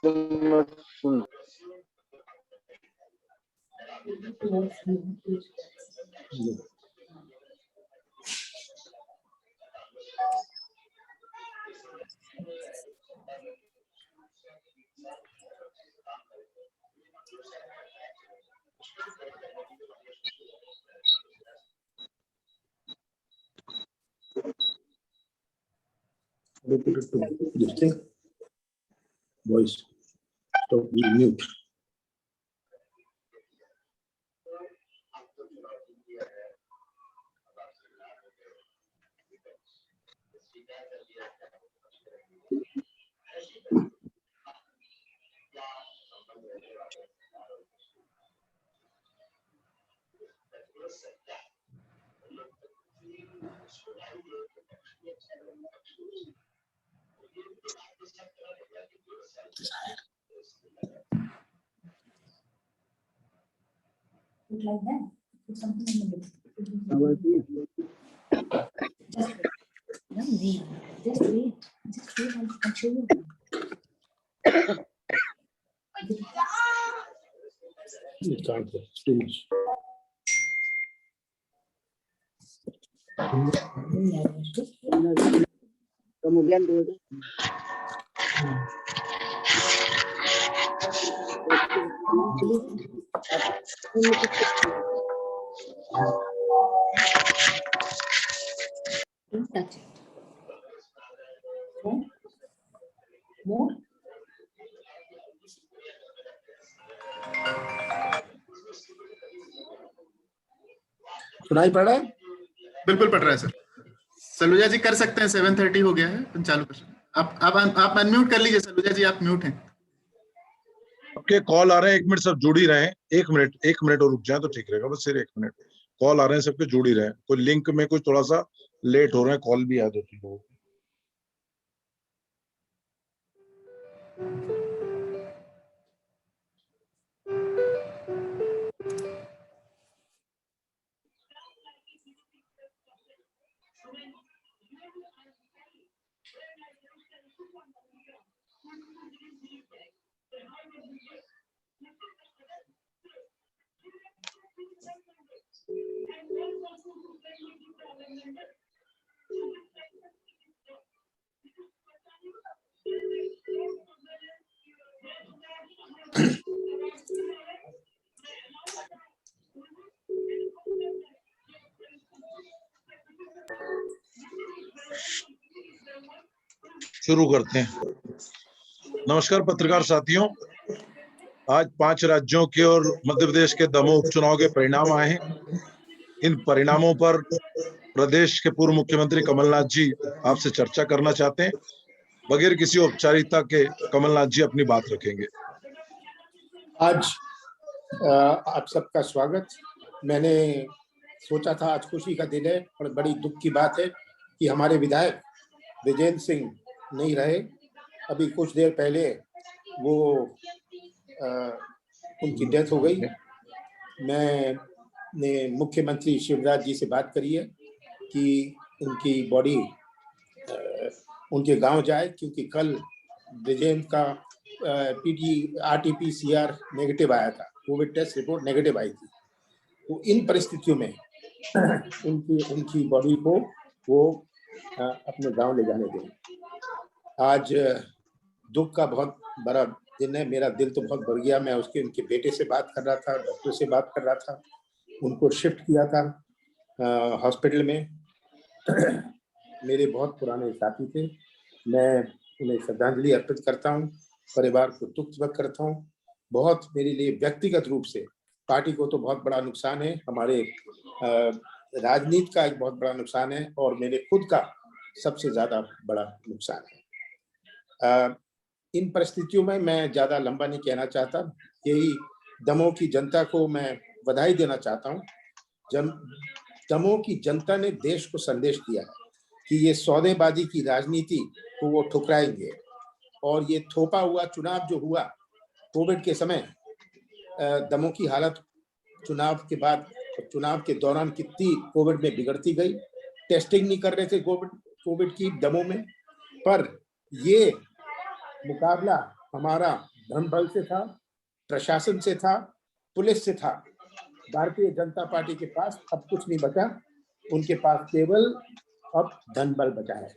Soon this thing. Voice. Stop being mute. Like that. Put something in the middle. Just wait. I'll show you. It's time for students. kemudian dulu Don't touch it. More. More. सुनाई पड़ रहा है? बिल्कुल पड़ रहा है sir. Saluja जी कर सकते हैं, 7:30 हो गया है, तो चालू कर सकते हैं। आप अनम्यूट कर लीजिए सलूजा जी, आप म्यूट हैं। आपके कॉल आ रहे हैं, 1 मिनट सब जुड़ ही रहे हैं। 1 मिनट और रुक जाए तो ठीक रहेगा, बस सिर्फ 1 मिनट। कॉल आ रहे हैं, सबके जुड़ ही रहे हैं। कोई लिंक में कुछ थोड़ा सा लेट हो रहे हैं, कॉल भी आ जाती है लोगों को। शुरू करते हैं। नमस्कार पत्रकार साथियों, आज 5 राज्यों के और मध्य प्रदेश के दमोह उपचुनाव के परिणाम आए हैं। इन परिणामों पर प्रदेश के पूर्व मुख्यमंत्री कमलनाथ जी आपसे चर्चा करना चाहते हैं। बगैर किसी औपचारिकता के कमलनाथ जी अपनी बात रखेंगे। आज आप सबका स्वागत। मैंने सोचा था आज खुशी का दिन है और बड़ी दुख की बात है कि हमारे विधायक विजेंद्र सिंह नहीं रहे। अभी कुछ देर पहले वो उनकी डेथ हो गई। मैंने मुख्यमंत्री शिवराज जी से बात करी है कि उनकी बॉडी उनके गांव जाए, क्योंकि कल विजेंद्र का RT-PCR नेगेटिव आया था, कोविड टेस्ट रिपोर्ट नेगेटिव आई थी। तो इन परिस्थितियों में उनकी बॉडी को वो अपने गांव ले जाने दें। आज दुख का बहुत बड़ा दिन है। मेरा दिल तो बहुत बढ़ गया। मैं उनके बेटे से बात कर रहा था, डॉक्टर से बात कर रहा था, उनको शिफ्ट किया था हॉस्पिटल में। मेरे बहुत पुराने साथी थे। मैं उन्हें श्रद्धांजलि अर्पित करता हूँ, परिवार को दुख व्यक्त करता हूँ। बहुत मेरे लिए व्यक्तिगत रूप से, पार्टी को तो बहुत बड़ा नुकसान है, हमारे राजनीति का एक बहुत बड़ा नुकसान है, और मेरे खुद का सबसे ज्यादा बड़ा नुकसान है। इन परिस्थितियों में मैं ज्यादा लंबा नहीं कहना चाहता। यही दमोह की जनता को मैं बधाई देना चाहता हूँ। दमोह की जनता ने देश को संदेश दिया है कि ये सौदेबाजी की राजनीति को वो ठुकराएंगे, और ये थोपा हुआ चुनाव जो हुआ कोविड के समय, दमोह की हालत चुनाव के बाद, चुनाव के दौरान कितनी कोविड में बिगड़ती गई। टेस्टिंग नहीं कर रहे थे कोविड की दमोह में, पर ये मुकाबला हमारा धन बल से था, प्रशासन से था, पुलिस से था। भारतीय जनता पार्टी के पास अब कुछ नहीं बचा, उनके पास केवल अब धन बल बचा है।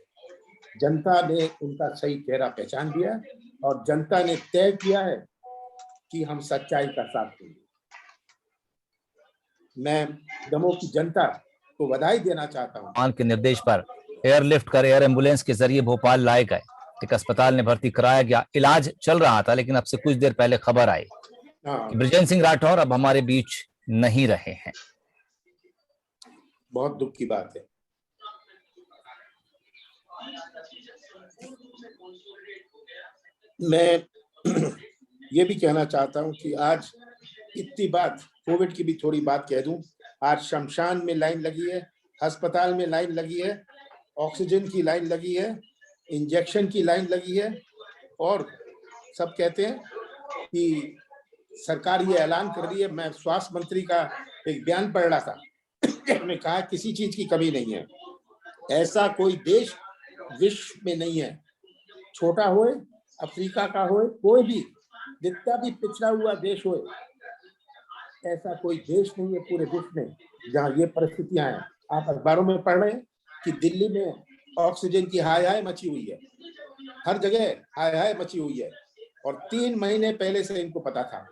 जनता ने उनका सही चेहरा पहचान दिया और जनता ने तय किया है कि हम सच्चाई का साथ देंगे। मैं दमोह की जनता को बधाई देना चाहता हूँ। मान के निर्देश पर एयरलिफ्ट कर एयर एम्बुलेंस के जरिए भोपाल लाए गए। एक अस्पताल में भर्ती कराया गया, इलाज चल रहा था, लेकिन अब से कुछ देर पहले खबर आई कि बृजेंद्र सिंह राठौर अब हमारे बीच नहीं रहे हैं। बहुत दुख की बात है। मैं ये भी कहना चाहता हूं कि आज इतनी बात, कोविड की भी थोड़ी बात कह दूं। आज शमशान में लाइन लगी है, अस्पताल में लाइन लगी है, ऑक्सीजन की लाइन लगी है, इंजेक्शन की लाइन लगी है, और सब कहते हैं कि सरकार ये ऐलान कर रही है। मैं स्वास्थ्य मंत्री का एक बयान पढ़ रहा था, उन्होंने कहा किसी चीज की कमी नहीं है। ऐसा कोई देश विश्व में नहीं है, छोटा होए, अफ्रीका का होए, कोई भी जितना भी पिछड़ा हुआ देश होए, ऐसा कोई देश नहीं है पूरे विश्व में जहां ये परिस्थितियां हैं। आप अखबारों में पढ़ रहे हैं कि दिल्ली में ऑक्सीजन की हाय हाय मची हुई है, हर जगह हाय हाय मची हुई है, और 3 महीने पहले से इनको पता था।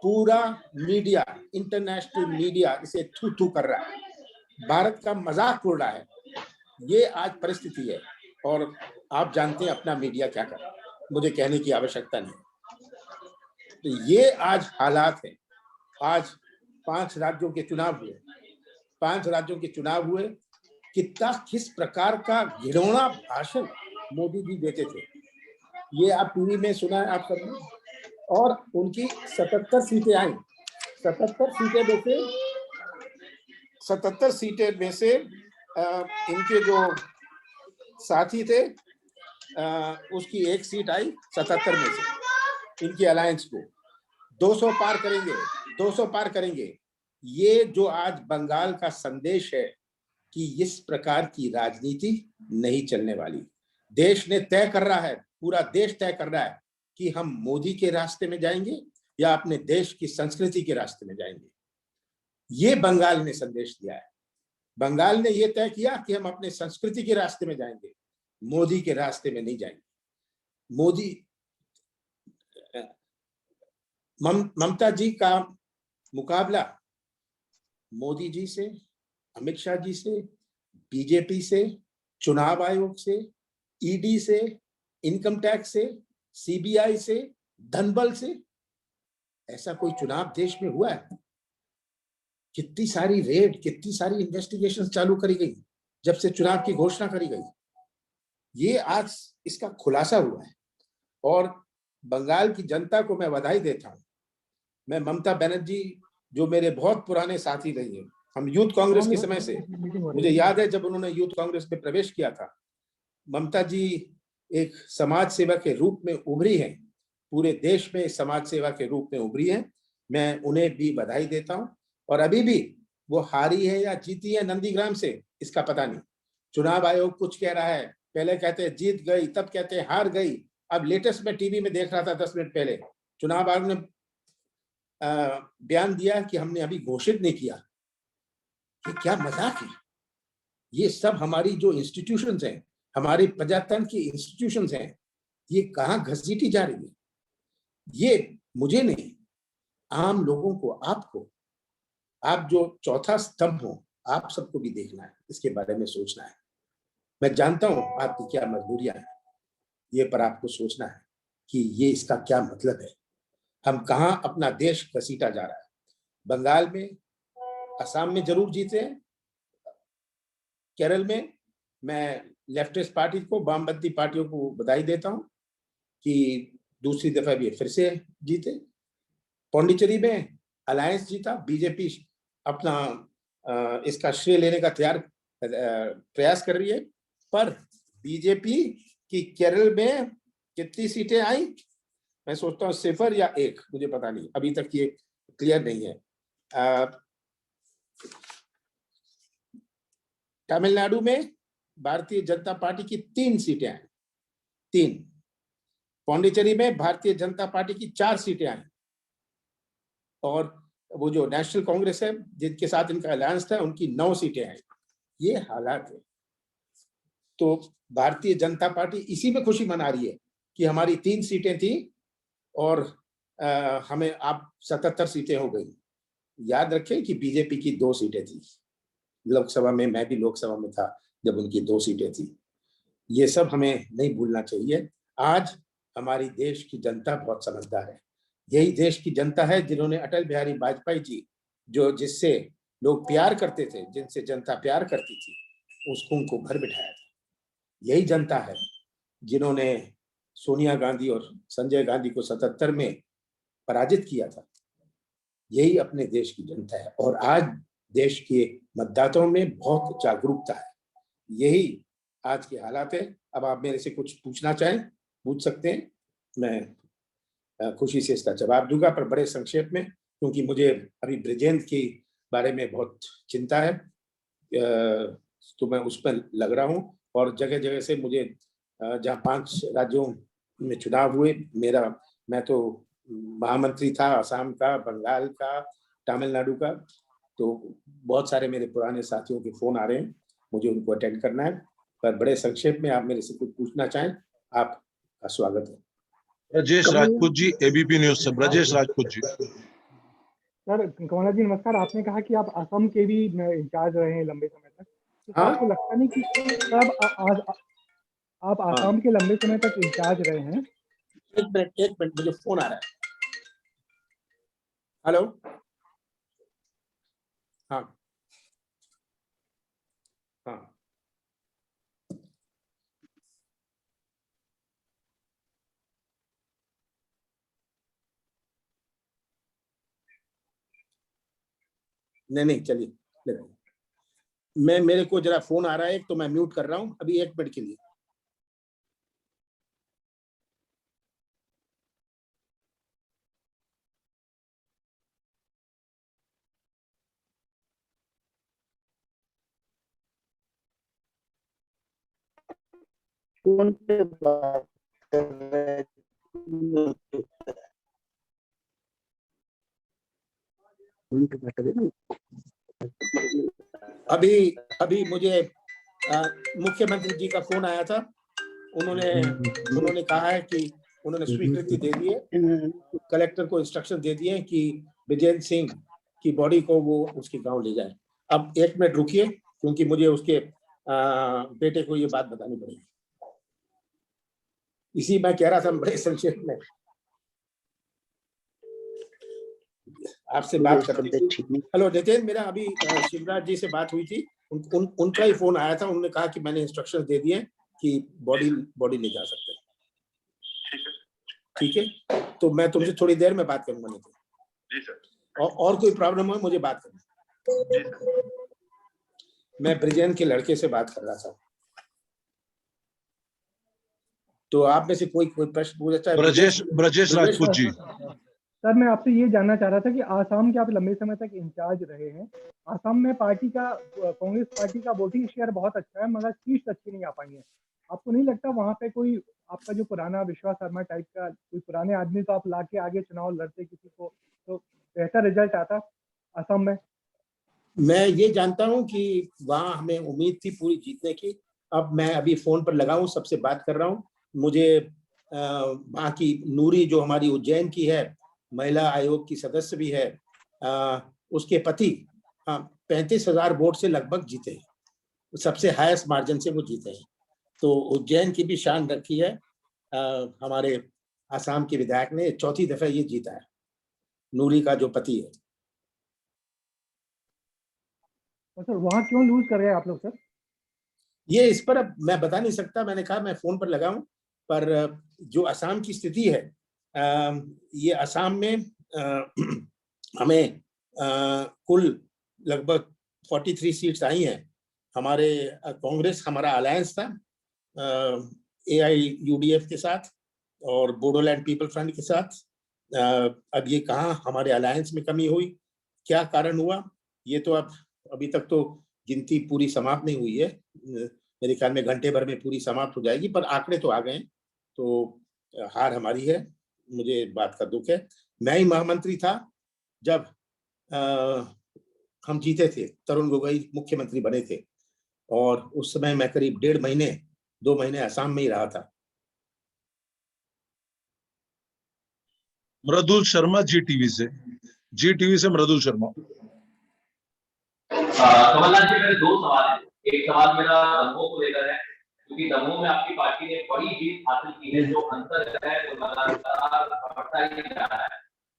पूरा मीडिया, इंटरनेशनल मीडिया इसे थू थू कर रहा है, भारत का मजाक उड़ रहा है। ये आज परिस्थिति है, और आप जानते हैं अपना मीडिया क्या कर रहा है, मुझे कहने की आवश्यकता नहीं। तो ये आज हालात है। आज 5 राज्यों के चुनाव हुए, 5 राज्यों के चुनाव हुए। किस प्रकार का घिनौना भाषण मोदी जी देते थे, ये आप टीवी में सुना है आप सबने। और उनकी 77 सीटें आई, 77 सीटें में से इनके जो साथी थे उसकी 1 सीट आई 77 में से। इनकी अलायंस को 200 पार करेंगे, 200 पार करेंगे। ये जो आज बंगाल का संदेश है कि इस प्रकार की राजनीति नहीं चलने वाली। देश ने तय कर रहा है, पूरा देश तय कर रहा है कि हम मोदी के रास्ते में जाएंगे या अपने देश की संस्कृति के रास्ते में जाएंगे। ये बंगाल ने संदेश दिया है। बंगाल ने यह तय किया कि हम अपने संस्कृति के रास्ते में जाएंगे, मोदी के रास्ते में नहीं जाएंगे। मोदी, ममता जी का मुकाबला मोदी जी से, अमित शाह जी से, बीजेपी से, चुनाव आयोग से, ईडी से, इनकम टैक्स से, सीबीआई से, धनबल से, ऐसा कोई चुनाव देश में हुआ है? कितनी सारी रेड, कितनी सारी इन्वेस्टिगेशन चालू करी गई जब से चुनाव की घोषणा करी गई। ये आज इसका खुलासा हुआ है, और बंगाल की जनता को मैं बधाई देता हूं। मैं ममता बनर्जी, जो मेरे बहुत पुराने साथी रही है, हम यूथ कांग्रेस के समय से, मुझे याद है जब उन्होंने यूथ कांग्रेस में प्रवेश किया था, ममता जी एक समाज सेवा के रूप में उभरी हैं, पूरे देश में समाज सेवा के रूप में उभरी हैं। मैं उन्हें भी बधाई देता हूं। और अभी भी वो हारी है या जीती है नंदीग्राम से, इसका पता नहीं। चुनाव आयोग कुछ कह रहा है, पहले कहते हैं जीत गई, तब कहते हैं हार गई। अब लेटेस्ट में टीवी में देख रहा था 10 मिनट पहले, चुनाव आयोग ने बयान दिया कि हमने अभी घोषित नहीं किया। ये क्या मजाक है? ये सब हमारी जो इंस्टीट्यूशंस हैं, हमारे प्रजातंत्र की इंस्टीट्यूशंस हैं, ये कहाँ घसीटी जा रही है? ये मुझे नहीं, आम लोगों को, आपको, आप जो चौथा स्तंभ हो, आप सबको भी देखना है, इसके बारे में सोचना है। मैं जानता हूं आपकी क्या मजबूरियां हैं, ये पर आपको सोचना है कि ये इसका क्या मतलब है, हम कहां अपना देश घसीटा जा रहा है। बंगाल में, असम में जरूर जीते हैं, केरल में मैं लेफ्टिस्ट पार्टी को, वामपंथी पार्टियों को बधाई देता हूं कि दूसरी दफा भी फिर से जीते। पौंडीचेरी में अलायंस जीता, बीजेपी अपना इसका श्रेय लेने का प्रयास कर रही है, पर बीजेपी की केरल में कितनी सीटें आई, मैं सोचता हूँ 0 या 1, मुझे पता नहीं, अभी तक ये क्लियर नहीं है। तमिलनाडु में भारतीय जनता पार्टी की 3 सीटें आई, 3। पौंडीचेरी में भारतीय जनता पार्टी की 4 सीटें आई और वो जो नेशनल कांग्रेस है जिनके साथ इनका अलायंस था उनकी 9 सीटें आई। ये हालात है। तो भारतीय जनता पार्टी इसी में खुशी मना रही है कि हमारी 3 सीटें थी और हमें अब 77 सीटें हो गई। याद रखें कि बीजेपी की 2 सीटें थी लोकसभा में, मैं भी लोकसभा में था जब उनकी 2 सीटें थी। ये सब हमें नहीं भूलना चाहिए। आज हमारी देश की जनता बहुत समझदार है। यही देश की जनता है जिन्होंने अटल बिहारी वाजपेयी जी जो जिससे लोग प्यार करते थे, जिनसे जनता प्यार करती थी, उसको उनको घर बिठाया था। यही जनता है जिन्होंने सोनिया गांधी और संजय गांधी को 77 में पराजित किया था। यही अपने देश की जनता है और आज देश के मतदाताओं में बहुत जागरूकता है। यही आज के हालात है। अब आप मेरे से कुछ पूछना चाहें पूछ सकते हैं, मैं खुशी से इसका जवाब दूंगा, पर बड़े संक्षेप में, क्योंकि मुझे अभी ब्रिजेंद्र के बारे में बहुत चिंता है, तो मैं उस पर लग रहा हूँ। और जगह जगह से मुझे जहाँ 5 राज्यों में चुनाव हुए, मैं तो महामंत्री था असम का, बंगाल का, तमिलनाडु का, तो बहुत सारे मेरे पुराने साथियों के फोन आ रहे हैं, मुझे उनको अटेंड करना है। पर बड़े संक्षेप में आप मेरे से कुछ पूछना चाहें, आपका स्वागत है। ब्रजेश राजपूत जी, एबीपी न्यूज से। ब्रजेश राजपूत जी। सर कमला जी नमस्कार। आपने कहा कि आप असम के भी इंचार्ज रहे हैं लंबे समय तक, तो हाँ? आपको लगता नहीं कि तब आप असम के लंबे समय तक इंचार्ज रहे हैं? एक मिनट मुझे फोन आ रहा है। हेलो, हाँ हाँ, नहीं चलिए, मेरे को जरा फोन आ रहा है तो मैं म्यूट कर रहा हूँ अभी 1 मिनट के लिए। फोन पे बात कर रहे हैं। अभी मुझे मुख्यमंत्री जी का फोन आया था। उन्होंने कहा है कि उन्होंने स्वीकृति दे दी है, कलेक्टर को इंस्ट्रक्शन दे दिए कि विजेंद्र सिंह की बॉडी को वो उसके गांव ले जाए। अब 1 मिनट रुकिए, क्योंकि मुझे उसके बेटे को ये बात बतानी पड़ेगी। इसी मैं कह रहा था बड़े संक्षेप में आपसे बात करते थे। हेलो नितिन, मेरा अभी शिवराज जी से बात हुई थी, उनका ही फोन आया था। उन्होंने कहा कि मैंने इंस्ट्रक्शन दे दिए कि बॉडी ले जा सकते हैं। ठीक है, तो मैं तुमसे थोड़ी देर में बात करूंगा नितिन। जी सर। और कोई प्रॉब्लम हो मुझे बात करना। मैं ब्रिजेंद्र के लड़के से बात कर रहा था, तो आप में से कोई प्रश्न पूछता है? ब्रजेश राजपूत जी। सर मैं आपसे ये जानना चाह रहा था कि आसाम के आप लंबे समय तक इंचार्ज रहे हैं। आसाम में कांग्रेस पार्टी का वोटिंग शेयर बहुत अच्छा है, मगर सीट्स अच्छी नहीं आ पाई है। आपको नहीं लगता वहाँ पे कोई आपका जो पुराना विश्वास शर्मा टाइप का कोई पुराने आदमी तो आप लाके आगे चुनाव लड़ते किसी को, तो बेहतर रिजल्ट आता असम में? मैं ये जानता हूं कि वहां हमें उम्मीद थी पूरी जीतने की। अब मैं अभी फोन पर लगा हूं, सबसे बात कर रहा हूं। मुझे वहां की नूरी जो हमारी उज्जैन की है, महिला आयोग की सदस्य भी है, उसके पति 35,000 वोट से लगभग जीते हैं, सबसे हाईएस्ट मार्जिन से वो जीते हैं। तो उज्जैन की भी शान रखी है। हमारे आसाम के विधायक ने 4थी दफा ये जीता है, नूरी का जो पति है। सर वहाँ क्यों लूज कर गए आप लोग सर? ये इस पर अब मैं बता नहीं सकता, मैंने कहा मैं फोन पर लगा हूं। पर जो असम की स्थिति है, ये असम में हमें कुल लगभग 43 सीट्स आई हैं। हमारे कांग्रेस, हमारा अलायंस था AIUDF के साथ और बोडोलैंड पीपल फ्रंट के साथ। अब ये कहाँ हमारे अलायंस में कमी हुई, क्या कारण हुआ, ये तो अब अभी तक तो गिनती पूरी समाप्त नहीं हुई है। मेरे ख्याल में घंटे भर में पूरी समाप्त हो जाएगी, पर आंकड़े तो आ गए। तो हार हमारी है, मुझे इस बात का दुख है। मैं ही महामंत्री था जब हम जीते थे, तरुण गोगोई मुख्यमंत्री बने थे, और उस समय मैं करीब 1.5 महीने 2 महीने असम में ही रहा था। मृदुल शर्मा जी टीवी से मृदुल शर्मा। कमलनाथ जी, मेरे 2 सवाल हैं। एक सवाल मेरा दमोह को लेकर है, क्योंकि दमोह में आपकी पार्टी ने बड़ी जीत हासिल की है, जो अंतर है वो लगातार बढ़ता ही जा रहा है।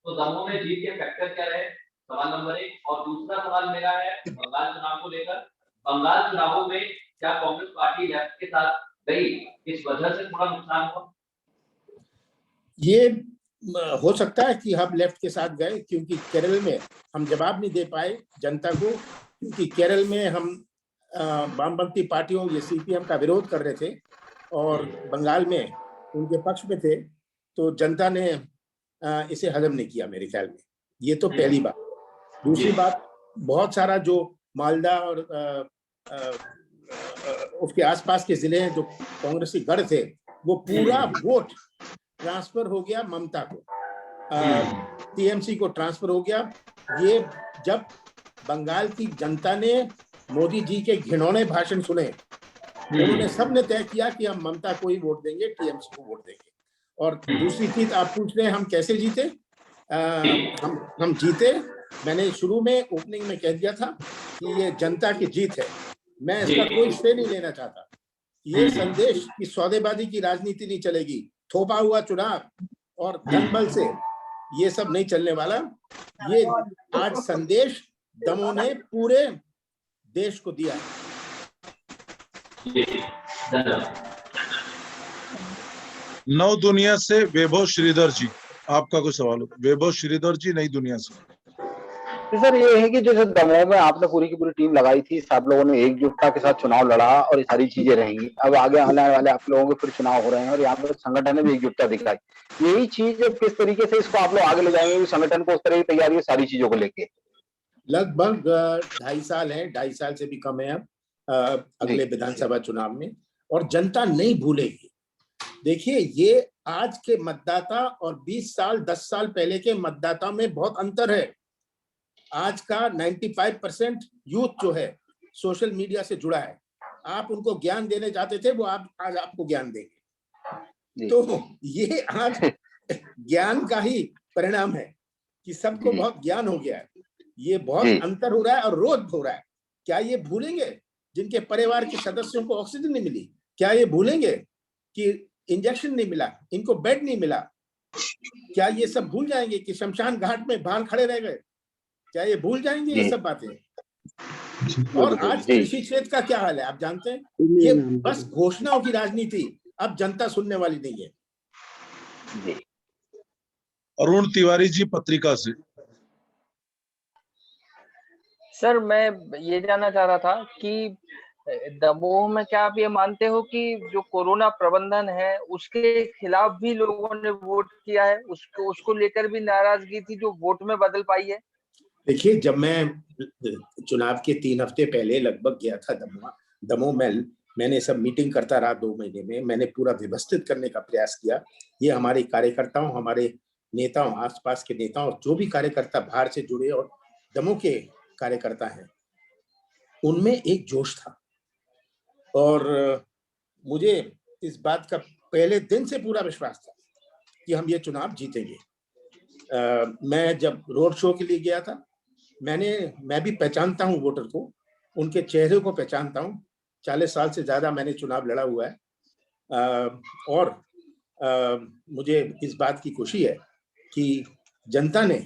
तो दमोह में जीत के फैक्टर क्या रहे, सवाल नंबर 1। और दूसरा सवाल मेरा है बंगाल चुनाव को लेकर। बंगाल चुनावों में क्या कांग्रेस पार्टी लेफ्ट के साथ गई, इस वजह से थोड़ा नुकसान हुआ? ये हो सकता है कि हम लेफ्ट के साथ गए, क्योंकि केरल में हम जवाब नहीं दे पाए जनता को, क्योंकि केरल में हम वामपंथी पार्टियों, ये सीपीएम का विरोध कर रहे थे और बंगाल में उनके पक्ष में थे, तो जनता ने इसे हजम नहीं किया मेरे ख्याल में। ये तो पहली बात। दूसरी बात, बहुत सारा जो मालदा और उसके आसपास के जिले हैं जो कांग्रेसी गढ़ थे, वो पूरा वोट ट्रांसफर हो गया ममता को, टीएमसी को ट्रांसफर हो गया। ये जब बंगाल की जनता ने मोदी जी के घिनौने भाषण सुने, उन्होंने सबने तय किया कि हम ममता को ही वोट देंगे, टीएमसी को वोट देंगे। और दूसरी चीज आप पूछ रहे हैं हम कैसे जीते। हम जीते, मैंने शुरू में ओपनिंग में कह दिया था कि ये जनता की जीत है। मैं इसका कोई श्रेय नहीं लेना चाहता। ये संदेश कि सौदेबाजी की राजनीति नहीं चलेगी, थोपा हुआ चुनाव और धनबल से ये सब नहीं चलने वाला। ये आज संदेश दमोह ने पूरे देश को दिया है। नव दुनिया से वैभव श्रीधर जी, आपका कोई सवाल हो? वैभव श्रीधर जी, नई दुनिया से। सर ये है कि जैसे दमोह में आपने पूरी की पूरी टीम लगाई थी, सब लोगों ने एकजुटता के साथ चुनाव लड़ा और ये सारी चीजें रहेंगी। अब आगे आने वाले आप लोगों के फिर चुनाव हो रहे हैं और यहाँ पर संगठन ने भी एकजुटता दिखाई। यही चीज किस तरीके से इसको आप लोग आगे ले जाएंगे, संगठन को उस तरह की तैयारी है सारी चीजों को लेके? लगभग 2.5 साल है, 2.5 साल से भी कम है अब अगले विधानसभा चुनाव में, और जनता नहीं भूलेगी। देखिए, ये आज के मतदाता और 20 साल 10 साल पहले के मतदाता में बहुत अंतर है। आज का 95% यूथ जो है सोशल मीडिया से जुड़ा है। आप उनको ज्ञान देने जाते थे, वो आज आपको ज्ञान देंगे। तो ये आज ज्ञान का ही परिणाम है कि सबको बहुत ज्ञान हो गया है। ये बहुत अंतर हो रहा है और रोज हो रहा है। क्या ये भूलेंगे जिनके परिवार के सदस्यों को ऑक्सीजन नहीं मिली? क्या ये भूलेंगे कि इंजेक्शन नहीं मिला, इनको बेड नहीं मिला? क्या ये सब भूल जाएंगे कि शमशान घाट में बाहर खड़े रह गए? क्या ये भूल जाएंगे ये सब बातें? और आज कृषि क्षेत्र का क्या हाल है आप जानते हैं? ये बस घोषणाओं की राजनीति, अब जनता सुनने वाली नहीं है। अरुण तिवारी जी, पत्रिका से। सर मैं ये जानना चाह रहा था कि दमोह में क्या आप ये मानते हो कि जो कोरोना प्रबंधन है उसके खिलाफ भी लोगों ने वोट किया है, उसको लेकर भी नाराजगी थी जो वोट में बदल पाई है? देखिए, जब मैं चुनाव के 3 हफ्ते पहले लगभग गया था दमोह में, मैंने सब मीटिंग करता रहा 2 महीने में। मैंने पूरा व्यवस्थित करने का प्रयास किया। ये हमारे कार्यकर्ताओं, हमारे नेताओं, आसपास के नेताओं, जो भी कार्यकर्ता बाहर से जुड़े और दमोह के कार्यकर्ता हैं, उनमें एक जोश था और मुझे इस बात का पहले दिन से पूरा विश्वास था कि हम ये चुनाव जीतेंगे। मैं जब रोड शो के लिए गया था, मैं भी पहचानता हूँ वोटर को, उनके चेहरे को पहचानता हूँ। 40 साल से ज्यादा मैंने चुनाव लड़ा हुआ है और मुझे इस बात की खुशी है कि जनता ने,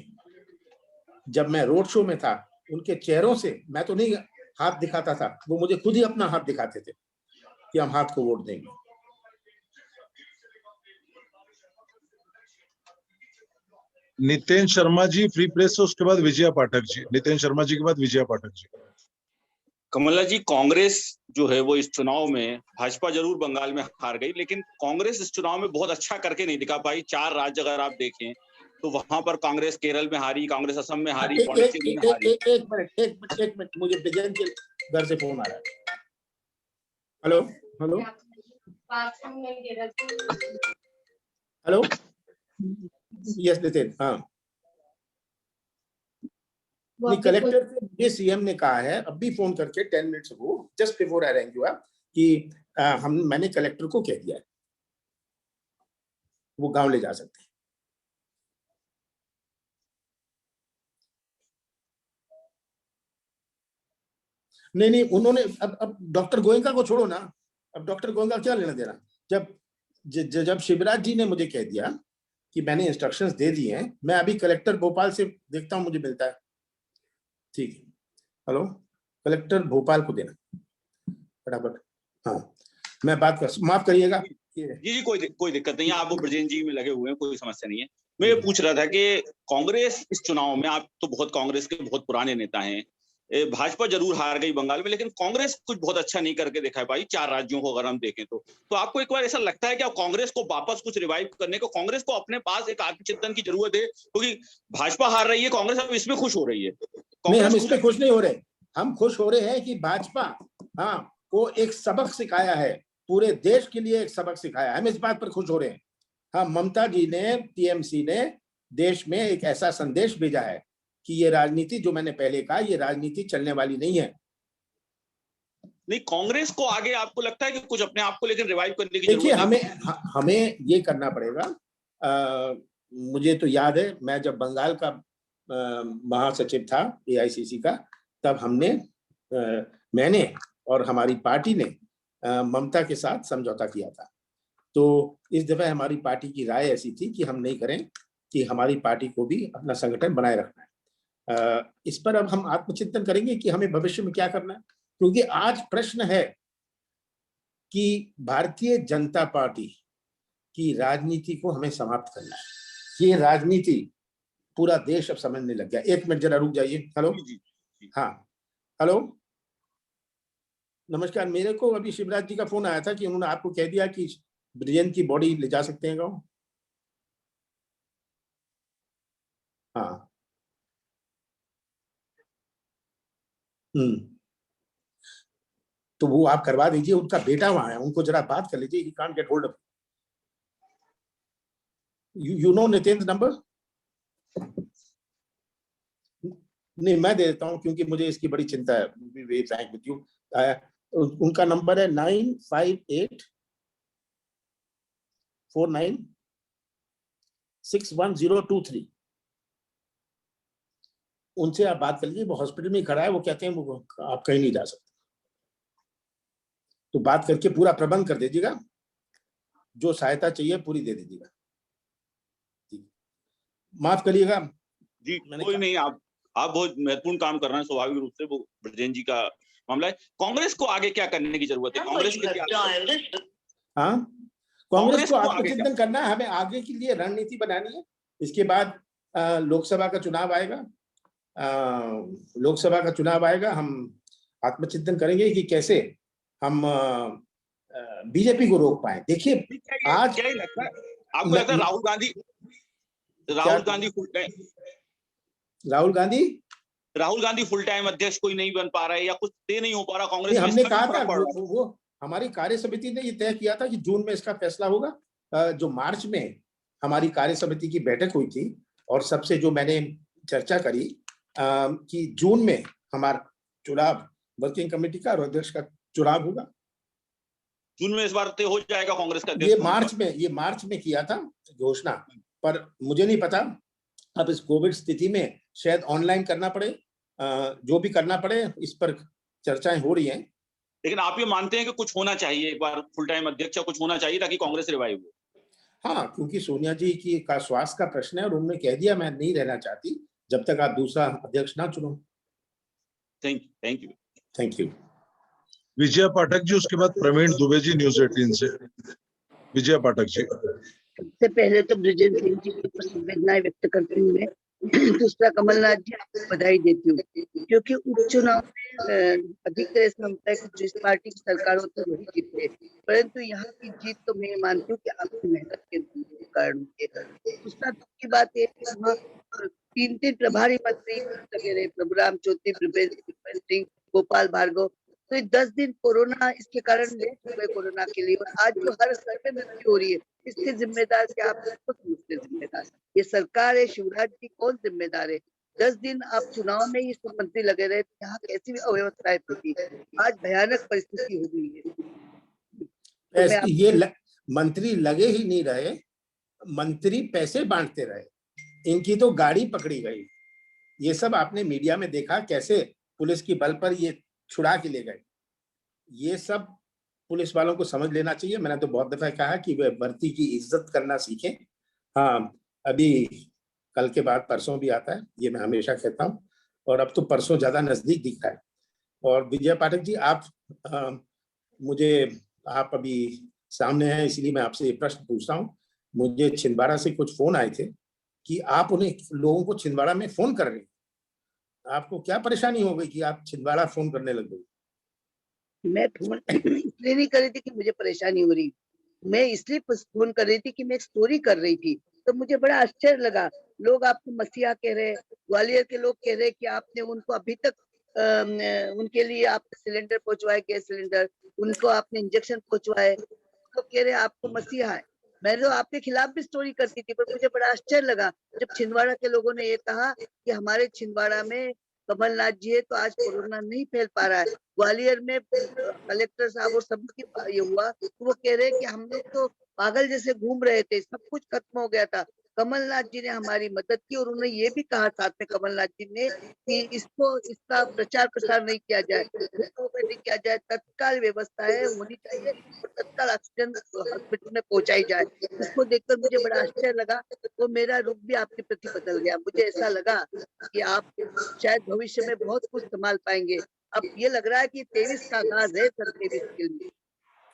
जब मैं रोड शो में था, उनके चेहरों से, मैं तो नहीं हाथ दिखाता था, वो मुझे खुद ही अपना हाथ दिखाते थे कि हम हाथ को वोट देंगे। नितेन शर्मा जी, फ्री प्रेस से, उसके बाद विजया पाठक जी। नितेन शर्मा जी के बाद विजया पाठक जी। कमला जी, कांग्रेस जो है वो इस चुनाव में, भाजपा जरूर बंगाल में हार गई, लेकिन कांग्रेस इस चुनाव में बहुत अच्छा करके नहीं दिखा पाई। 4 राज्य अगर आप देखें तो वहां पर कांग्रेस केरल में हारी, कांग्रेस असम में हारी, पौंडीचेरी में हारी। एक मिनट, मुझे विजयन के घर से फोन आ रहा है। Hello hello hello, yes Nitin, हाँ। कलेक्टर से मुझे सीएम ने कहा है अभी फोन करके 10 minutes ago, just before I rank you up, कि मैंने कलेक्टर को कह दिया है वो गांव ले जा सकते हैं। नहीं, उन्होंने अब डॉक्टर गोयनका को छोड़ो ना, अब डॉक्टर गोयनका क्या लेना देना। जब शिवराज जी ने मुझे कह दिया कि मैंने इंस्ट्रक्शंस दे दिए हैं, मैं अभी कलेक्टर भोपाल से देखता हूं मुझे मिलता है। ठीक है, हेलो, कलेक्टर भोपाल को देना फटाफट। हाँ, मैं बात कर, माफ करिएगा। जी कोई दिक्कत नहीं है, आप वो ब्रजेंद्र जी में लगे हुए हैं, कोई समस्या नहीं है। मैं ये पूछ रहा था कि कांग्रेस इस चुनाव में, आप तो बहुत कांग्रेस के बहुत पुराने नेता हैं, भाजपा जरूर हार गई बंगाल में, लेकिन कांग्रेस कुछ बहुत अच्छा नहीं करके दिखा पाई 4 राज्यों को अगर हम देखें तो आपको एक बार ऐसा लगता है कि कांग्रेस को वापस कुछ रिवाइव करने को, कांग्रेस को अपने पास एक आत्मचिंतन की जरूरत है, क्योंकि भाजपा हार रही है, कांग्रेस अब इसमें खुश हो रही है। नहीं, हम इसमें खुश नहीं हो रहे, हम खुश हो रहे हैं कि भाजपा को एक सबक सिखाया है, पूरे देश के लिए एक सबक सिखाया है, हम इस बात पर खुश हो रहे हैं। हाँ, ममता जी ने, टीएमसी ने देश में एक ऐसा संदेश भेजा है कि ये राजनीति, जो मैंने पहले कहा, ये राजनीति चलने वाली नहीं है। नहीं, कांग्रेस को आगे आपको लगता है कि कुछ अपने आप को लेकर रिवाइव करने की जरूरत है? देखिए, हमें ये करना पड़ेगा। मुझे तो याद है, मैं जब बंगाल का महासचिव था एआईसीसी का, तब मैंने और हमारी पार्टी ने ममता के साथ समझौता किया था। तो इस दफा हमारी पार्टी की राय ऐसी थी कि हम नहीं करें, कि हमारी पार्टी को भी अपना संगठन बनाए रखना है। इस पर अब हम आत्मचिंतन करेंगे कि हमें भविष्य में क्या करना है, क्योंकि आज प्रश्न है कि भारतीय जनता पार्टी की राजनीति को हमें समाप्त करना है। ये राजनीति पूरा देश अब समझने लग गया। एक मिनट जरा रुक जाइए। हेलो, हाँ, हेलो, नमस्कार। मेरे को अभी शिवराज जी का फोन आया था कि उन्होंने आपको कह दिया कि ब्रिजेंद्र की बॉडी ले जा सकते हैं गाँव। हाँ, तो वो आप करवा दीजिए, उनका बेटा वहां है, उनको जरा बात कर लीजिए। He can't get hold of you know Nitendra number? नहीं, मैं दे देता हूं, क्योंकि मुझे इसकी बड़ी चिंता है। वे फ्रैंक विद यू, उनका नंबर है 9584961023। उनसे आप बात कर लीजिए, वो हॉस्पिटल में खड़ा है, वो कहते हैं वो आप कहीं नहीं जा सकते। तो बात करके पूरा प्रबंध कर दीजिएगा, जो सहायता चाहिए पूरी दे दीजिएगा। माफ करिएगा जी, कोई नहीं, आप बहुत महत्वपूर्ण काम कर रहे हैं, स्वाभाविक रूप से वो ब्रजेंद्र जी का मामला है। कांग्रेस को आगे क्या करने की जरूरत है? कांग्रेस को आत्मचिंतन करना है, हमें आगे के लिए रणनीति बनानी है। इसके बाद लोकसभा का चुनाव आएगा, हम आत्मचिंतन करेंगे कि कैसे हम बीजेपी को रोक पाए। देखिए, आज क्या लगता है आपको? लगता है राहुल गांधी फुल टाइम अध्यक्ष कोई नहीं बन पा रहा है, या कुछ तय नहीं हो पा रहा कांग्रेस में? हमने कहा था, वो हमारी कार्य समिति ने ये तय किया था कि जून में इसका फैसला होगा। जो मार्च में हमारी कार्य समिति की बैठक हुई थी, और सबसे जो मैंने चर्चा करी कि जून में हमारा चुनाव, वर्किंग कमेटी का और अध्यक्ष का चुनाव होगा। जून में इस बार तय हो जाएगा कांग्रेस का अध्यक्ष? ये मार्च में किया था घोषणा, पर मुझे नहीं पता, अब इस कोविड स्थिति में शायद ऑनलाइन करना पड़े, जो भी करना पड़े, इस पर चर्चाएं हो रही हैं। लेकिन आप ये मानते हैं कि कुछ होना चाहिए, एक बार फुल टाइम अध्यक्ष कुछ होना चाहिए ताकि कांग्रेस रिवाइव हो? हाँ, क्योंकि सोनिया जी की स्वास्थ्य का प्रश्न है, और उन्होंने कह दिया मैं नहीं रहना चाहती जब तक आप दूसरा अध्यक्ष ना चुनो। Thank you. विजय पाठक जी, उसके बाद प्रवीण दुबे जी, न्यूज़ 18 से। विजय पाठक जी। सबसे पहले तो ब्रिजेंद्र सिंह जी को संवेदनाएं व्यक्त करते हुए दूसरा कमलनाथ जी आपको बधाई देती हूँ, क्योंकि उपचुनाव में अधिकतर ऐसा होता है कि जिस पार्टी की सरकार होती है वही जीतते, परंतु यहाँ की जीत तो मैं मानती हूँ कि आपकी मेहनत के कारण हुई है। दूसरा दुख की बात है कि वहाँ 3 प्रभारी मंत्री लगे रहे, प्रभुराम चौधरी, भूपेंद्र सिंह, गोपाल भार्गव, तो ये 10 दिन कोरोना इसके कारण लेट हो गए कोरोना के लिए, और आज जो हर स्तर पे मृत्यु हो रही है इसके जिम्मेदार क्या आप सबको समझते जिम्मेदार? ये सरकार है, शिवराज जी कौन जिम्मेदार है? 10 दिन आप चुनाव में ही सब मंत्री लगे रहे, यहाँ कैसी भी अव्यवस्थाएं थी, आज भयानक परिस्थिति हो गई है। तो ये मंत्री लगे ही नहीं रहे, मंत्री पैसे बांटते रहे, इनकी तो गाड़ी पकड़ी गई। ये सब आपने मीडिया में देखा कैसे पुलिस की बल पर ये छुड़ा के ले गए। ये सब पुलिस वालों को समझ लेना चाहिए। मैंने तो बहुत दफा कहा कि वे वर्दी की इज्जत करना सीखें। हाँ, अभी कल के बाद परसों भी आता है, ये मैं हमेशा कहता हूँ, और अब तो परसों ज्यादा नजदीक दिख रहा है। और विजय पाठक जी, आप अभी सामने हैं, इसलिए मैं आपसे ये प्रश्न पूछता हूँ। मुझे छिंदवाड़ा से कुछ फोन आए थे कि आप उन्हें लोगों को छिंदवाड़ा में फोन कर रहे हैं। आपको क्या परेशानी हो गई कि आप छिंदवाड़ा फोन करने लग गए? मैं फोन इसलिए नहीं कर रही थी कि मुझे परेशानी हो रही, मैं इसलिए फोन कर रही थी कि मैं एक स्टोरी कर रही थी, तो मुझे बड़ा आश्चर्य लगा। लोग आपको मसीहा कह रहे, ग्वालियर के लोग कह रहे कि आपने उनको अभी तक उनके लिए आपने सिलेंडर पहुंचवाए, गैस सिलेंडर, उनको आपने इंजेक्शन पहुंचवाए, तो कह रहे आपको मसीहा है। मैं तो आपके खिलाफ भी स्टोरी करती थी, पर मुझे बड़ा आश्चर्य लगा जब छिंदवाड़ा के लोगों ने ये कहा कि हमारे छिंदवाड़ा में कमलनाथ जी है तो आज कोरोना नहीं फैल पा रहा है। ग्वालियर में कलेक्टर साहब और सबकी ये हुआ तो वो कह रहे हैं कि हम लोग तो पागल जैसे घूम रहे थे, सब कुछ खत्म हो गया था। कमलनाथ जी ने हमारी मदद की, और उन्होंने ये भी कहा साथ में कमलनाथ जी ने कि इसका प्रचार प्रसार नहीं किया जाए, नहीं किया जाए, तत्काल व्यवस्थाएं होनी चाहिए और तत्काल ऑक्सीजन हॉस्पिटल में पहुंचाई जाए। इसको देखकर मुझे बड़ा आश्चर्य लगा, तो मेरा रुख भी आपके प्रति बदल गया। मुझे ऐसा लगा कि आप शायद भविष्य में बहुत कुछ संभाल पाएंगे। अब ये लग रहा है कि 23 का आगाज है सन 23 के लिए,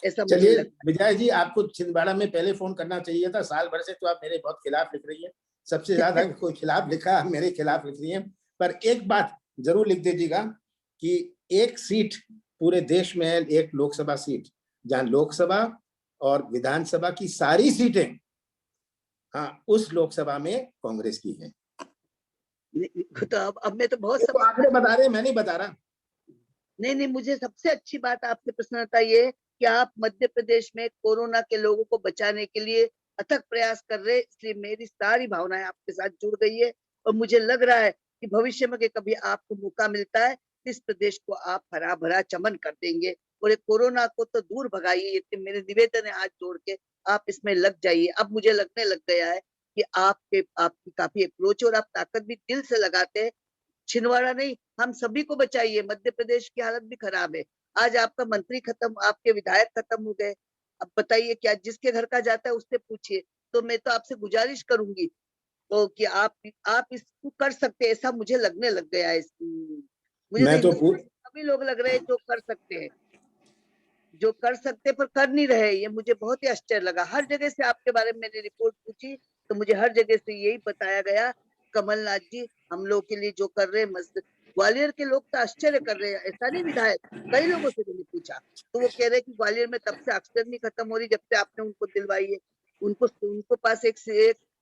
ऐसा मुझे चलिए लगता है। विजय जी, आपको छिंदवाड़ा में पहले फोन करना चाहिए था। साल भर से तो आप मेरे बहुत खिलाफ लिख रही है, सबसे ज्यादा कोई खिलाफ लिखा आप मेरे खिलाफ लिख रही है। पर एक बात जरूर लिख दीजिएगा कि एक सीट पूरे देश में है, एक लोकसभा सीट, जहां लोकसभा और विधानसभा की सारी सीटें, हाँ, उस लोकसभा में कांग्रेस की है। तो अब मैं तो बहुत सब आंकड़े बता रहे हैं, मैं नहीं बता रहा। नहीं, मुझे सबसे अच्छी बात आपकी प्रसन्नता ये कि आप मध्य प्रदेश में कोरोना के लोगों को बचाने के लिए अथक प्रयास कर रहे हैं, इसलिए मेरी सारी भावनाएं आपके साथ जुड़ गई है। और मुझे लग रहा है कि भविष्य में कभी आपको मौका मिलता है, इस प्रदेश को आप हरा भरा चमन कर देंगे, और ये कोरोना को तो दूर भगाइए, ये मेरे निवेदन है, हाथ जोड़ के आप इसमें लग जाइए। अब मुझे लगने लग गया है कि आपकी काफी अप्रोच, और आप ताकत भी दिल से लगाते हैं। छिंदवाड़ा नहीं, हम सभी को बचाइए। मध्य प्रदेश की हालत भी खराब है। आज आपका मंत्री खत्म, आपके विधायक खत्म हो गए। अब बताइए क्या, जिसके घर का जाता है उससे पूछिए। तो मैं तो आपसे गुजारिश करूंगी तो कि आप इसको कर सकते हैं, ऐसा मुझे लगने लग गया है। मुझे तो सभी लोग लग रहे हैं जो कर सकते पर कर नहीं रहे। ये मुझे बहुत ही आश्चर्य लगा। हर जगह से आपके बारे में मैंने रिपोर्ट पूछी तो मुझे हर जगह से यही बताया गया, कमलनाथ जी हम लोग के लिए जो कर रहे हैं मस्त। ग्वालियर के लोग तो आश्चर्य कर रहे हैं, ऐसा नहीं विधायक, कई लोगों से मैंने पूछा तो वो कह रहे हैं कि ग्वालियर में तब से ऑक्सीजन नहीं खत्म हो रही जब से आपने उनको दिलवाई है। उनको पास एक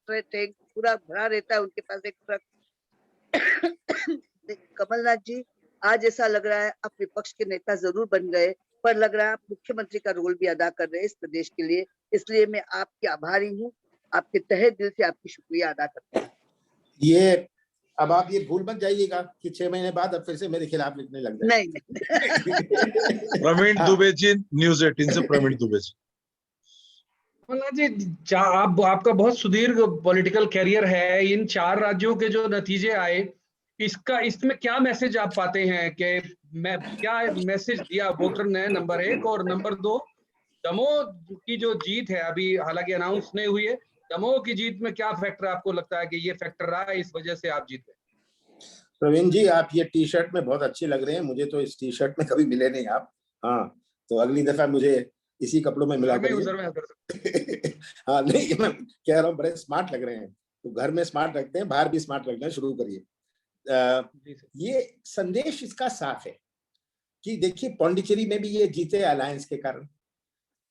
टैंक पूरा भरा रहता है, उनके पास एक ट्रक। कमलनाथ जी, आज ऐसा लग रहा है आप विपक्ष के नेता जरूर बन गए, पर लग रहा है आप मुख्यमंत्री का रोल भी अदा कर रहे हैं इस प्रदेश के लिए। इसलिए मैं आपकी आभारी हूँ, आपके तहे दिल से आपकी शुक्रिया अदा करता हूँ। ये अब आप ये भूल मत जाइएगा कि 6 महीने बाद अब फिर से मेरे खिलाफ लिखने लग जाए। नहीं। प्रवीण दुबे जी, न्यूज 18 से प्रवीण दुबे जी। जी, आपका बहुत सुदीर्घ पॉलिटिकल कैरियर है। इन 4 राज्यों के जो नतीजे आए, इसमें क्या मैसेज आप पाते हैं कि क्या मैसेज दिया वोटर ने, नंबर 1, और नंबर 2, दमोह की जो जीत है अभी हालांकि अनाउंस नहीं हुई है, दमोह की जीत में क्या फैक्टर आपको लगता है कि ये फैक्टर रहा है, इस वजह से आप जीत गए? प्रवीण जी, आप ये टी शर्ट में बहुत अच्छे लग रहे हैं, मुझे तो इस टी शर्ट में कभी मिले नहीं आप। हाँ, तो अगली दफा मुझे इसी कपड़ों में मिला करिए। हाँ, नहीं, मैं कह रहा हूँ बड़े स्मार्ट लग रहे हैं, तो घर में स्मार्ट रखते हैं, बाहर भी स्मार्ट रखना शुरू करिए। ये संदेश इसका साफ है कि देखिए, पौंडीचेरी में भी ये जीते अलायंस के कारण,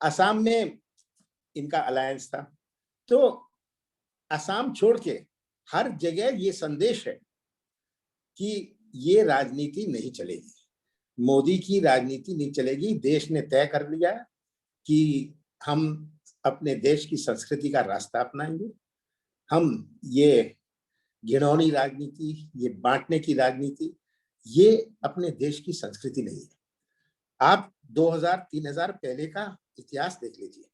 असम में इनका अलायंस था, तो असम छोड़ के हर जगह ये संदेश है कि ये राजनीति नहीं चलेगी। मोदी की राजनीति नहीं चलेगी। देश ने तय कर लिया कि हम अपने देश की संस्कृति का रास्ता अपनाएंगे। हम ये घिनौनी राजनीति, ये बांटने की राजनीति, ये अपने देश की संस्कृति नहीं है। आप 2000-3000 पहले का इतिहास देख लीजिए,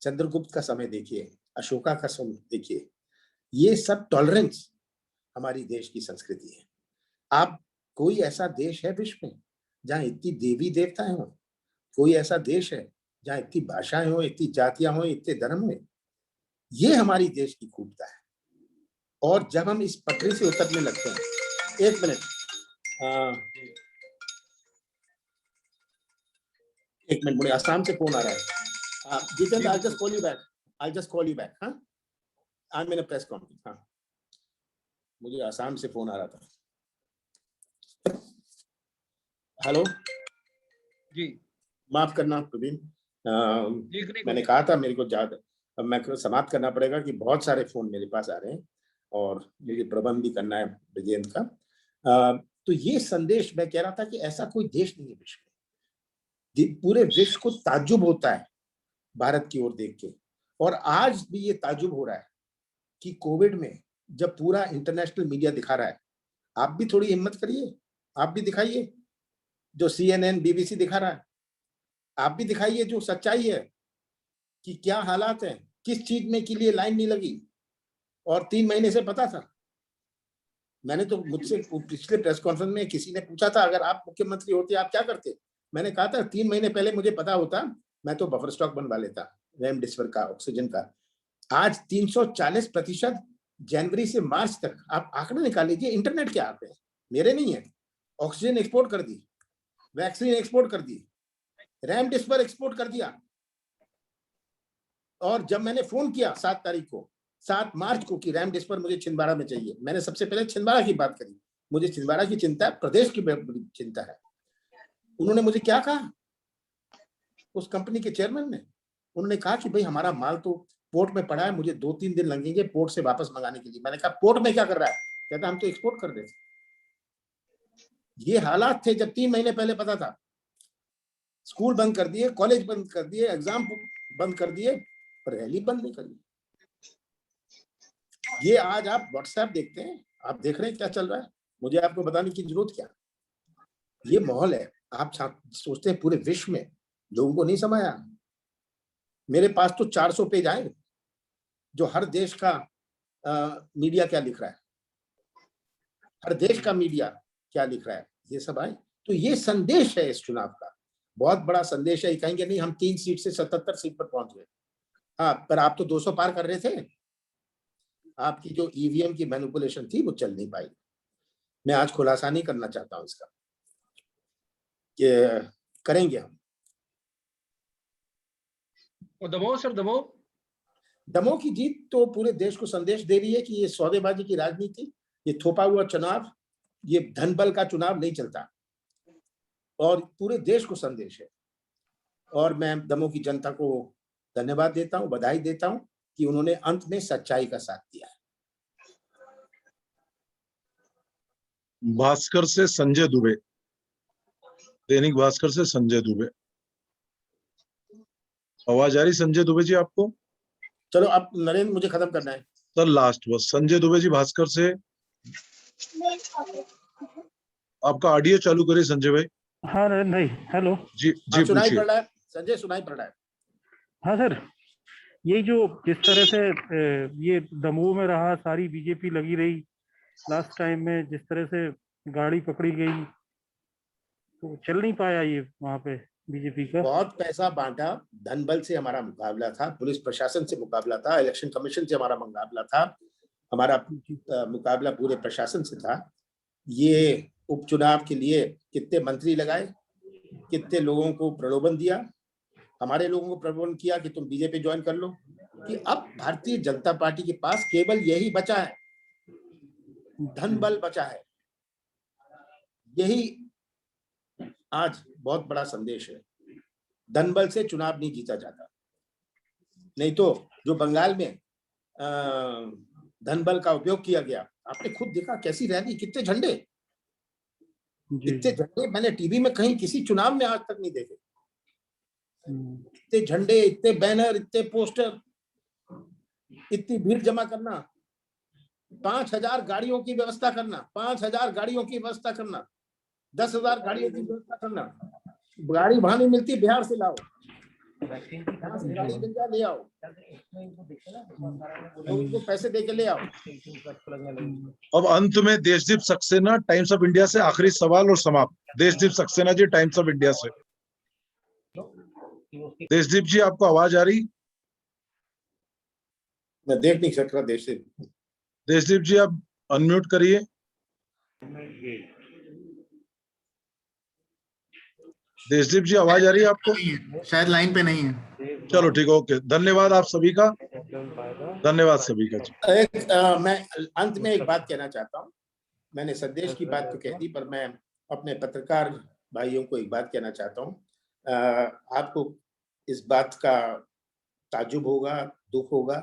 चंद्रगुप्त का समय देखिए, अशोका का समय देखिए, ये सब टॉलरेंस हमारी देश की संस्कृति है। आप कोई ऐसा देश है विश्व में जहाँ इतनी देवी देवताएं हो? कोई ऐसा देश है जहाँ इतनी भाषाएं हो, इतनी जातियां हो, इतने धर्म हो? ये हमारी देश की खूबता है। और जब हम इस पटरी से उतरने लगते हैं, एक मिनट, मुझे असम से फोन आ रहा है। Jitendra, I'll just call you back. हाँ, I'm in a press conference. हाँ, मुझे असम से फोन आ रहा था। हेलो जी, माफ करना प्रवीण, मैंने कहा था मेरे को ज्यादा, अब मैं समाप्त करना पड़ेगा कि बहुत सारे फोन मेरे पास आ रहे हैं और मुझे प्रबंध भी करना है विजयंत का। तो ये संदेश मैं कह रहा था कि ऐसा कोई देश नहीं है विश्व में। पूरे विश्व को ताज्जुब होता है भारत की ओर देख के, और आज भी ये ताज्जुब हो रहा है कि कोविड में जब पूरा इंटरनेशनल मीडिया दिखा रहा है, आप भी थोड़ी हिम्मत करिए, आप भी दिखाइए जो CNN, BBC दिखा रहा है, आप भी दिखाइए जो सच्चाई है कि क्या हालात हैं, किस चीज में के लिए लाइन नहीं लगी। और 3 महीने से पता था। मैंने तो, मुझसे पिछले प्रेस कॉन्फ्रेंस में किसी ने पूछा था अगर आप मुख्यमंत्री होते आप क्या करते? मैंने कहा था 3 महीने पहले मुझे पता होता मैं तो बफर स्टॉक बनवा लेता रेमडेसिविर का, ऑक्सीजन का। आज 340% जनवरी से मार्च तक, आप आंकड़े निकाल लीजिए, इंटरनेट के आंकड़े, मेरे नहीं है। ऑक्सीजन एक्सपोर्ट कर दी, वैक्सीन एक्सपोर्ट कर दी, रेमडेसिविर एक्सपोर्ट कर दिया। और जब मैंने फोन किया 7 मार्च को कि रेमडेसिविर मुझे छिंदवाड़ा में चाहिए, मैंने सबसे पहले छिंदवाड़ा की बात करी। मुझे छिंदवाड़ा की चिंता है, प्रदेश की बड़ी चिंता है। उन्होंने मुझे क्या कहा, उस कंपनी के चेयरमैन ने, उन्होंने कहा कि भाई हमारा माल तो पोर्ट में पड़ा है, मुझे 2-3 दिन लगेंगे पोर्ट से वापस मंगाने के लिए। मैंने कहा पोर्ट में क्या कर रहा है? कहता हम तो एक्सपोर्ट कर रहे थे। ये हालात थे जब 3 महीने पहले पता था। स्कूल बंद कर दिए, कॉलेज बंद कर दिए, एग्जाम बंद कर दिए, पर रैली बंद नहीं करी। ये आज आप व्हाट्सएप देखते हैं, आप देख रहे हैं क्या चल रहा है, मुझे आपको बताने की जरूरत क्या। ये माहौल है। आप सोचते हैं पूरे विश्व में लोगों को नहीं समझ आया। मेरे पास तो 400 पेज आए जो हर देश का मीडिया क्या लिख रहा है, हर देश का मीडिया क्या लिख रहा है, ये सब आए। तो ये संदेश है इस चुनाव का, बहुत बड़ा संदेश है। ये कहेंगे नहीं हम 3 सीट से 77 सीट पर पहुंच गए। हाँ, पर आप तो 200 पार कर रहे थे। आपकी जो EVM की मैनिपुलेशन थी वो चल नहीं पाई। मैं आज खुलासा नहीं करना चाहता हूं इसका, कि करेंगे हम। और दमोह सर, दमोह की जीत तो पूरे देश को संदेश दे रही है कि ये सौदेबाजी की राजनीति, ये थोपा हुआ चुनाव, ये धन बल का चुनाव नहीं चलता, और पूरे देश को संदेश है। और मैं दमोह की जनता को धन्यवाद देता हूं, बधाई देता हूं कि उन्होंने अंत में सच्चाई का साथ दिया है। भास्कर से संजय दुबे, दैनिक भास्कर से संजय दुबे। आवाज आ रही संजय दुबे जी आपको? चलो अब नरेंद्र मुझे खत्म करना है सर, लास्ट बस संजय दुबे जी भास्कर से, आपका ऑडियो चालू करिए संजय भाई। हाँ नरेंद्र भाई, हेलो जी जी, सुनाई पड़ रहा है संजय, सुनाई पड़ रहा है। हाँ सर, यही जो जिस तरह से ये दमोह में रहा, सारी बीजेपी लगी रही, लास्ट टाइम में जिस तरह से गाड़ी पकड़ी गई तो चल नहीं पाया ये वहां पे बीजेपी का। बहुत पैसा बांटा, धन बल से हमारा मुकाबला था, पुलिस प्रशासन से मुकाबला था, इलेक्शन कमीशन से हमारा मुकाबला था, हमारा मुकाबला पूरे प्रशासन से था। ये उपचुनाव के लिए कितने मंत्री लगाए, कितने लोगों को प्रलोभन दिया, हमारे लोगों को प्रलोभन किया कि तुम बीजेपी ज्वाइन कर लो। कि अब भारतीय जनता पार्टी के पास केवल यही बचा है, धन बल बचा है। यही आज बहुत बड़ा संदेश है। धन बल से चुनाव नहीं जीता जाता। नहीं तो जो बंगाल में धन बल का उपयोग किया गया, आपने खुद देखा कैसी रैली, कितने झंडे, इतने झंडे मैंने टीवी में कहीं किसी चुनाव में आज तक नहीं देखे। इतने झंडे, इतने बैनर, इतने पोस्टर, इतनी भीड़ जमा करना, 5000 गाड़ियों की व्यवस्था करना, 5000 गाड़ियों की व्यवस्था करना, 10,000 गाड़ियों की व्यवस्था करना। गाड़ी वहां नहीं मिलती, बिहार से लाओ, यहाँ से गाड़ी मिल जाए ले आओ, लोगों को पैसे दे के ले आओ। अब अंत में Deshdeep Saxena, times of India से आखिरी सवाल और समाप्त। Deshdeep Saxena ji, times of India से। देशदीप जी, आपको आवाज आ रही? मैं देख नहीं सक रहा। देशदीप जी, आप अनम्यूट करिए। देशदीप जी, आवाज आ रही है आपको? शायद लाइन पे नहीं है। चलो ठीक है, ओके। धन्यवाद आप सभी का, धन्यवाद सभी का। मैं अंत में एक बात कहना चाहता हूँ। मैंने संदेश की बात तो कह दी, पर मैं अपने पत्रकार भाइयों को एक बात कहना चाहता हूँ। आपको इस बात का ताज्जुब होगा, दुख होगा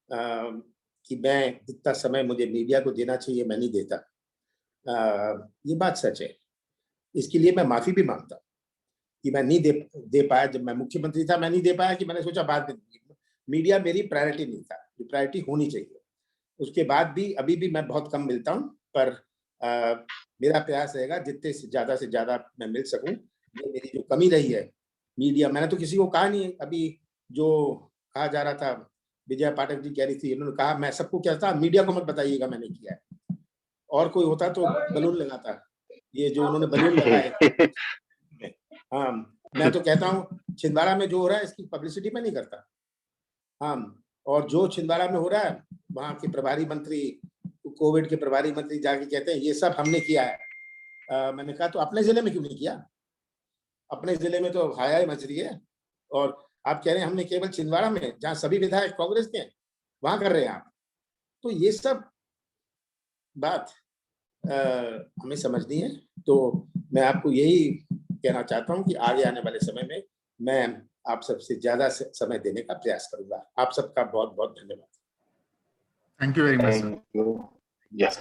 कि मैं इतना समय मुझे मीडिया को देना चाहिए, मैं नहीं देता। ये बात सच है। इसके लिए मैं माफी भी मांगता कि मैं नहीं दे पाया। जब मैं मुख्यमंत्री था मैं नहीं दे पाया कि मैंने सोचा बाद में। मीडिया मेरी प्रायोरिटी नहीं था, जो प्रायोरिटी होनी चाहिए। उसके बाद भी अभी भी मैं बहुत कम मिलता हूँ, पर मेरा प्रयास रहेगा जितने से ज्यादा मैं मिल सकूं। ये मेरी जो कमी रही है मीडिया, मैंने तो किसी को कहा नहीं। अभी जो कहा जा रहा था, विजय पाठक जी कह रही थी, उन्होंने कहा मैं सबको क्या था, मीडिया को मत बताइएगा मैंने किया है। और कोई होता तो बलून लगाता, ये जो उन्होंने बलून लगाए। हाँ, मैं तो कहता हूँ छिंदवाड़ा में जो हो रहा है इसकी पब्लिसिटी मैं नहीं करता। हाँ, और जो छिंदवाड़ा में हो रहा है, वहाँ के प्रभारी मंत्री, कोविड के प्रभारी मंत्री जाके कहते हैं ये सब हमने किया है। मैंने कहा तो अपने जिले में क्यों नहीं किया? अपने जिले में तो हाय मच रही है, और आप कह रहे हैं हमने केवल छिंदवाड़ा में, जहाँ सभी विधायक कांग्रेस के हैं, वहां कर रहे हैं आप। तो ये सब बात हमें समझनी है। तो मैं आपको यही कहना चाहता हूं कि आगे आने वाले समय में मैं आप सबसे ज्यादा समय देने का प्रयास करूंगा। आप सबका बहुत बहुत धन्यवाद। Thank you very much. Thank you. Yes.